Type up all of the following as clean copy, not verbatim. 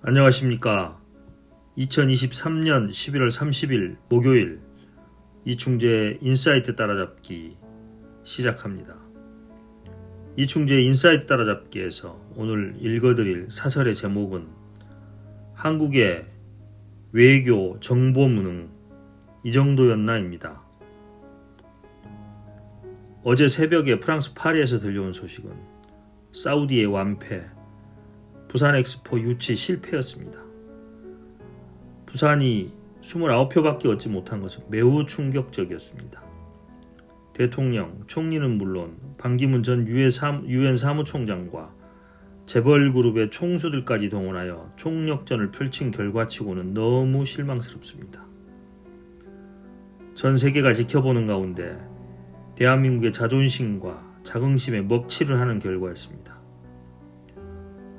안녕하십니까. 2023년 11월 30일 목요일 이충재의 인사이트 따라잡기 시작합니다. 이충재의 인사이트 따라잡기에서 오늘 읽어드릴 사설의 제목은 한국의 외교 정보 무능 이 정도였나입니다. 어제 새벽에 프랑스 파리에서 들려온 소식은 사우디의 완패, 부산 엑스포 유치 실패였습니다. 부산이 29표밖에 얻지 못한 것은 매우 충격적이었습니다. 대통령, 총리는 물론 반기문 전 유엔 사무총장과 재벌그룹의 총수들까지 동원하여 총력전을 펼친 결과치고는 너무 실망스럽습니다. 전 세계가 지켜보는 가운데 대한민국의 자존심과 자긍심에 먹칠을 하는 결과였습니다.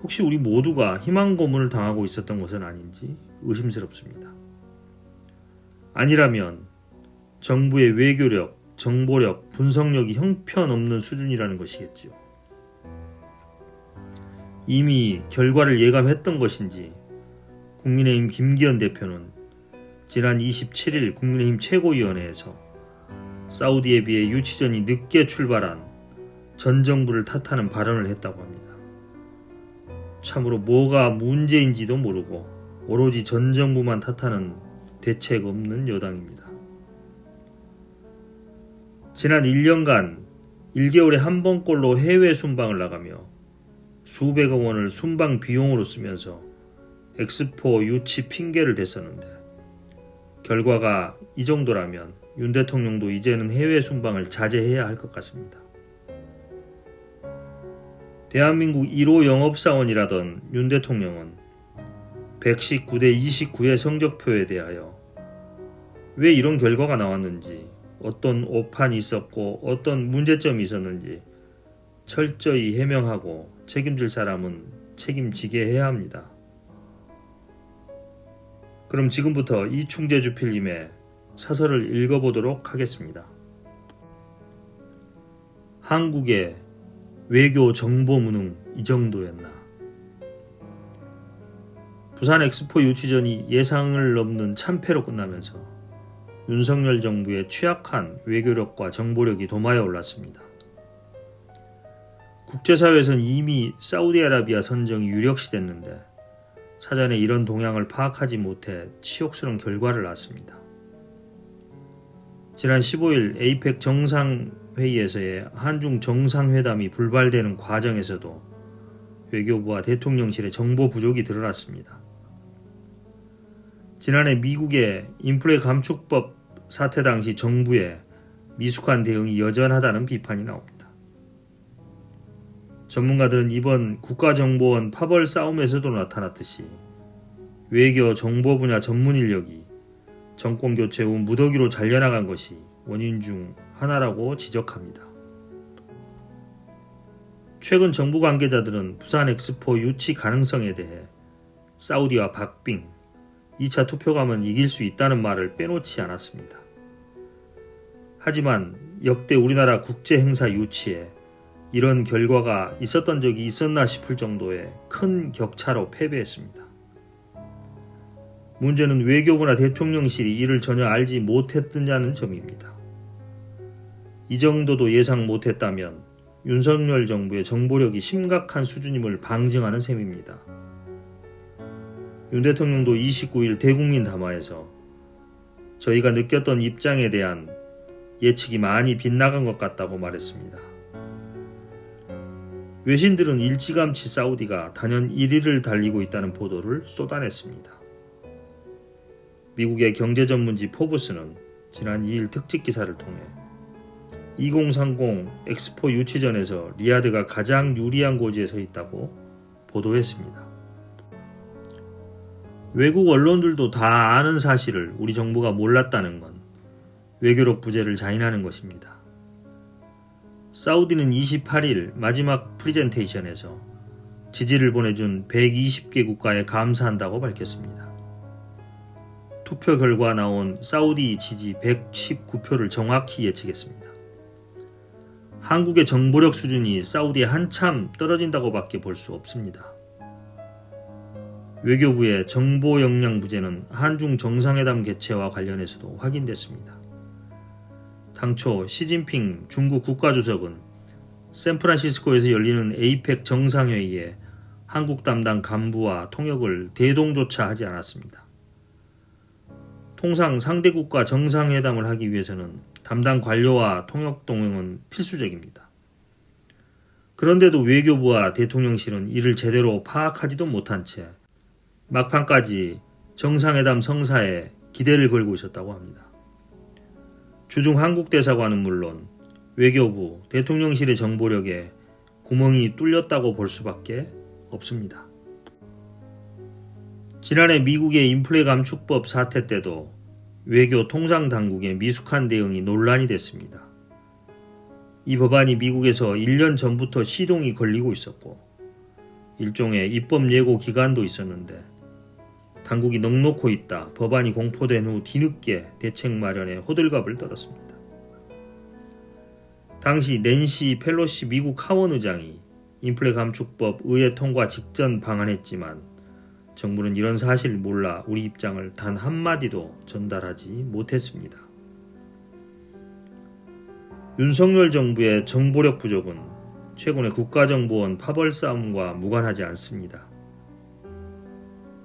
혹시 우리 모두가 희망 고문을 당하고 있었던 것은 아닌지 의심스럽습니다. 아니라면 정부의 외교력, 정보력, 분석력이 형편없는 수준이라는 것이겠지요. 이미 결과를 예감했던 것인지 국민의힘 김기현 대표는 지난 27일 국민의힘 최고위원회에서 사우디에 비해 유치전이 늦게 출발한 전 정부를 탓하는 발언을 했다고 합니다. 참으로 뭐가 문제인지도 모르고 오로지 전 정부만 탓하는 대책 없는 여당입니다. 지난 1년간 1개월에 한 번꼴로 해외 순방을 나가며 수백억 원을 순방 비용으로 쓰면서 엑스포 유치 핑계를 댔었는데 결과가 이 정도라면 윤 대통령도 이제는 해외 순방을 자제해야 할 것 같습니다. 대한민국 1호 영업사원이라던 윤 대통령은 119대 29의 성적표에 대하여 왜 이런 결과가 나왔는지, 어떤 오판이 있었고 어떤 문제점이 있었는지 철저히 해명하고 책임질 사람은 책임지게 해야 합니다. 그럼 지금부터 이충재 주필님의 사설을 읽어보도록 하겠습니다. 한국의 외교 정보 무능 이 정도였나. 부산 엑스포 유치전이 예상을 넘는 참패로 끝나면서 윤석열 정부의 취약한 외교력과 정보력이 도마에 올랐습니다. 국제사회에서는 이미 사우디아라비아 선정이 유력시됐는데 사전에 이런 동향을 파악하지 못해 치욕스러운 결과를 낳았습니다. 지난 15일 에이펙 정상회의에서의 한중 정상회담이 불발되는 과정에서도 외교부와 대통령실의 정보 부족이 드러났습니다. 지난해 미국의 인플레 감축법 사태 당시 정부의 미숙한 대응이 여전하다는 비판이 나옵니다. 전문가들은 이번 국가정보원 파벌 싸움에서도 나타났듯이 외교 정보 분야 전문 인력이 정권 교체 후 무더기로 잘려나간 것이 원인 중 하나라고 지적합니다. 최근 정부 관계자들은 부산 엑스포 유치 가능성에 대해 사우디와 박빙, 2차 투표가면 이길 수 있다는 말을 빼놓지 않았습니다. 하지만 역대 우리나라 국제 행사 유치에 이런 결과가 있었던 적이 있었나 싶을 정도의 큰 격차로 패배했습니다. 문제는 외교부나 대통령실이 이를 전혀 알지 못했느냐는 점입니다. 이 정도도 예상 못했다면 윤석열 정부의 정보력이 심각한 수준임을 방증하는 셈입니다. 윤 대통령도 29일 대국민 담화에서 저희가 느꼈던 입장에 대한 예측이 많이 빗나간 것 같다고 말했습니다. 외신들은 일찌감치 사우디가 단연 1위를 달리고 있다는 보도를 쏟아냈습니다. 미국의 경제전문지 포브스는 지난 2일 특집 기사를 통해 2030 엑스포 유치전에서 리야드가 가장 유리한 고지에 서 있다고 보도했습니다. 외국 언론들도 다 아는 사실을 우리 정부가 몰랐다는 건 외교력 부재를 자인하는 것입니다. 사우디는 28일 마지막 프리젠테이션에서 지지를 보내준 120개 국가에 감사한다고 밝혔습니다. 투표 결과 나온 사우디 지지 119표를 정확히 예측했습니다. 한국의 정보력 수준이 사우디에 한참 떨어진다고밖에 볼 수 없습니다. 외교부의 정보 역량 부재는 한중 정상회담 개최와 관련해서도 확인됐습니다. 당초 시진핑 중국 국가주석은 샌프란시스코에서 열리는 에이펙 정상회의에 한국 담당 간부와 통역을 대동조차 하지 않았습니다. 통상 상대국가 정상회담을 하기 위해서는 담당 관료와 통역 동행은 필수적입니다. 그런데도 외교부와 대통령실은 이를 제대로 파악하지도 못한 채 막판까지 정상회담 성사에 기대를 걸고 있었다고 합니다. 주중 한국 대사관은 물론 외교부, 대통령실의 정보력에 구멍이 뚫렸다고 볼 수밖에 없습니다. 지난해 미국의 인플레 감축법 사태 때도 외교 통상당국의 미숙한 대응이 논란이 됐습니다. 이 법안이 미국에서 1년 전부터 시동이 걸리고 있었고 일종의 입법 예고 기간도 있었는데 당국이 넋놓고 있다 법안이 공포된 후 뒤늦게 대책 마련에 호들갑을 떨었습니다. 당시 낸시 펠로시 미국 하원 의장이 인플레 감축법 의회 통과 직전 방한했지만 정부는 이런 사실을 몰라 우리 입장을 단 한마디도 전달하지 못했습니다. 윤석열 정부의 정보력 부족은 최근의 국가정보원 파벌 싸움과 무관하지 않습니다.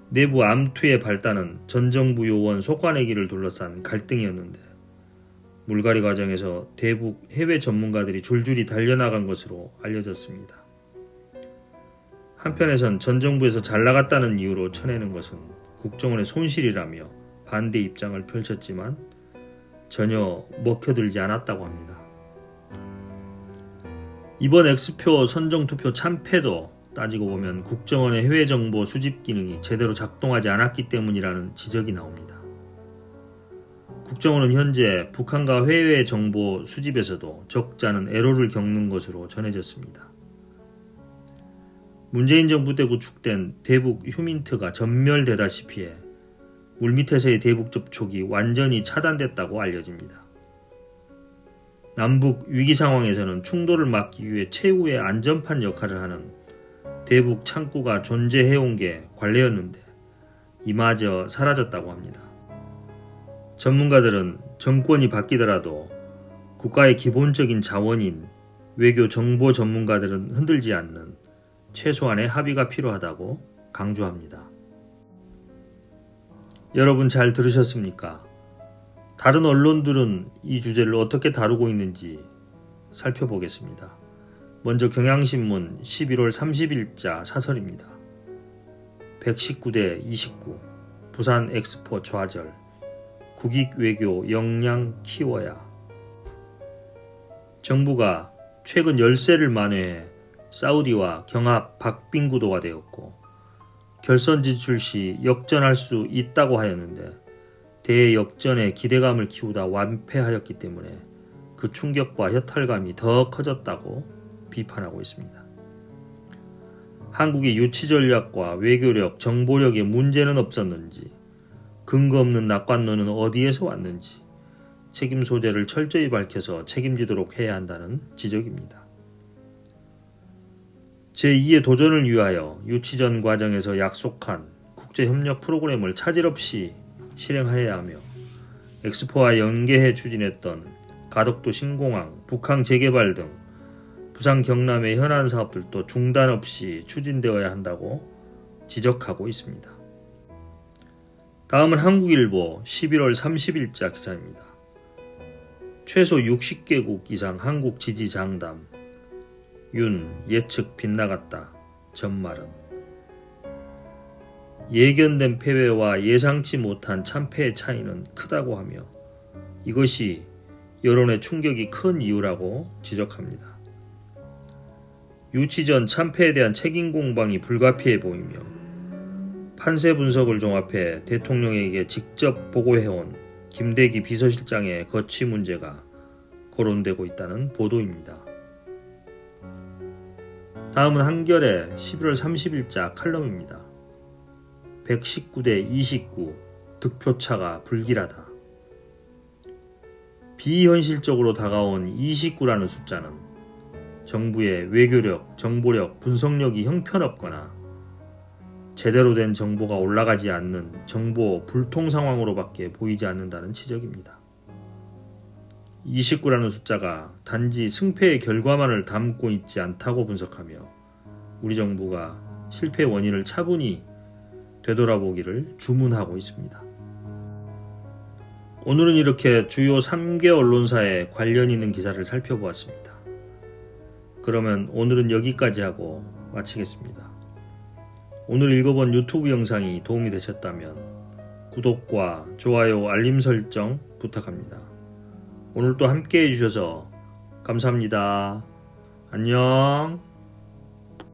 내부 암투의 발단은 전 정부 요원 속아내기를 둘러싼 갈등이었는데 물갈이 과정에서 대북 해외 전문가들이 줄줄이 달려나간 것으로 알려졌습니다. 한편에선 전 정부에서 잘 나갔다는 이유로 쳐내는 것은 국정원의 손실이라며 반대 입장을 펼쳤지만 전혀 먹혀들지 않았다고 합니다. 이번 X표 선정투표 참패도 따지고 보면 국정원의 해외정보 수집 기능이 제대로 작동하지 않았기 때문이라는 지적이 나옵니다. 국정원은 현재 북한과 해외 정보 수집에서도 적지 않은 애로를 겪는 것으로 전해졌습니다. 문재인 정부 때 구축된 대북 휴민트가 전멸되다시피 해 물밑에서의 대북 접촉이 완전히 차단됐다고 알려집니다. 남북 위기 상황에서는 충돌을 막기 위해 최후의 안전판 역할을 하는 대북 창구가 존재해온 게 관례였는데 이마저 사라졌다고 합니다. 전문가들은 정권이 바뀌더라도 국가의 기본적인 자원인 외교 정보 전문가들은 흔들지 않는 최소한의 합의가 필요하다고 강조합니다. 여러분 잘 들으셨습니까? 다른 언론들은 이 주제를 어떻게 다루고 있는지 살펴보겠습니다. 먼저 경향신문 11월 30일자 사설입니다. 119대 29 부산 엑스포 좌절 국익 외교 역량 키워야. 정부가 최근 열세를 만회해 사우디와 경합 박빙구도가 되었고 결선 진출 시 역전할 수 있다고 하였는데 대역전에 기대감을 키우다 완패하였기 때문에 그 충격과 허탈감이 더 커졌다고 비판하고 있습니다. 한국의 유치 전략과 외교력, 정보력에 문제는 없었는지 근거 없는 낙관론은 어디에서 왔는지 책임 소재를 철저히 밝혀서 책임지도록 해야 한다는 지적입니다. 제2의 도전을 위하여 유치전 과정에서 약속한 국제협력 프로그램을 차질 없이 실행해야 하며 엑스포와 연계해 추진했던 가덕도 신공항, 북항 재개발 등 부산 경남의 현안 사업들도 중단 없이 추진되어야 한다고 지적하고 있습니다. 다음은 한국일보 11월 30일자 기사입니다. 최소 60개국 이상 한국 지지 장담 윤 예측 빗나갔다 전말은. 예견된 패배와 예상치 못한 참패의 차이는 크다고 하며 이것이 여론의 충격이 큰 이유라고 지적합니다. 유치전 참패에 대한 책임 공방이 불가피해 보이며 판세 분석을 종합해 대통령에게 직접 보고해온 김대기 비서실장의 거취 문제가 거론되고 있다는 보도입니다. 다음은 한겨레 11월 30일자 칼럼입니다. 119대 29 득표차가 불길하다. 비현실적으로 다가온 29라는 숫자는 정부의 외교력, 정보력, 분석력이 형편없거나 제대로 된 정보가 올라가지 않는 정보 불통 상황으로밖에 보이지 않는다는 지적입니다. 29라는 숫자가 단지 승패의 결과만을 담고 있지 않다고 분석하며 우리 정부가 실패 원인을 차분히 되돌아보기를 주문하고 있습니다. 오늘은 이렇게 주요 3개 언론사에 관련 있는 기사를 살펴보았습니다. 그러면 오늘은 여기까지 하고 마치겠습니다. 오늘 읽어본 유튜브 영상이 도움이 되셨다면 구독과 좋아요, 알림 설정 부탁합니다. 오늘 또 함께 해주셔서 감사합니다. 안녕.